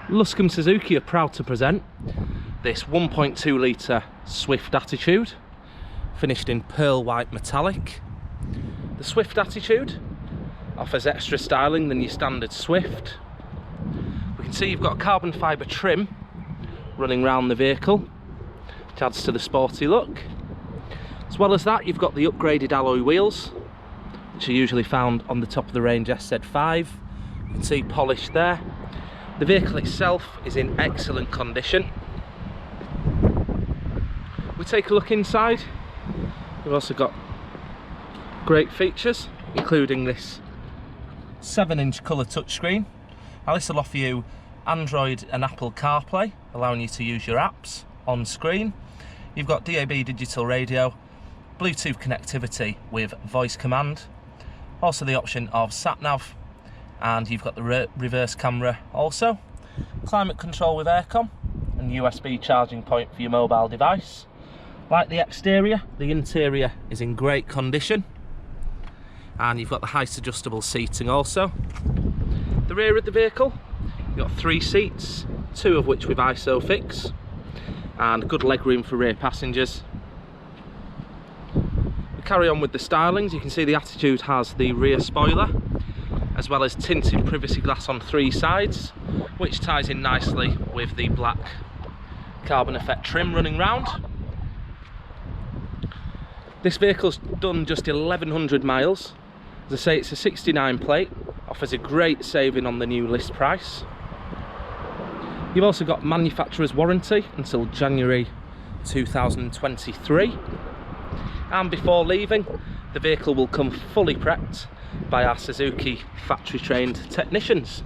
Luscombe Suzuki are proud to present this 1.2 litre Swift Attitude, finished in pearl white metallic. The Swift Attitude offers extra styling than your standard Swift. We can see you've got a carbon fibre trim running round the vehicle, which adds to the sporty look. As well as that, you've got the upgraded alloy wheels, which are usually found on the top of the range SZ5. You can see polished there. The vehicle itself is in excellent condition. We take a look inside. We've also got great features, including this 7-inch colour touchscreen. Now this will offer you Android and Apple CarPlay, allowing you to use your apps on screen. You've got DAB digital radio, Bluetooth connectivity with voice command, also the option of sat-nav, and you've got the reverse camera also. Climate control with aircon and USB charging point for your mobile device. Like the exterior, the interior is in great condition, and you've got the height adjustable seating also. The rear of the vehicle, you've got 3 seats, 2 of which with ISOFIX, and good legroom for rear passengers. We carry on with the stylings. You can see the Attitude has the rear spoiler, as well as tinted privacy glass on 3 sides, which ties in nicely with the black carbon effect trim running round. This vehicle's done just 1100 miles. As I say, it's a 69 plate, offers a great saving on the new list price. You've also got manufacturer's warranty until January 2023. And before leaving, the vehicle will come fully prepped by our Suzuki factory trained technicians.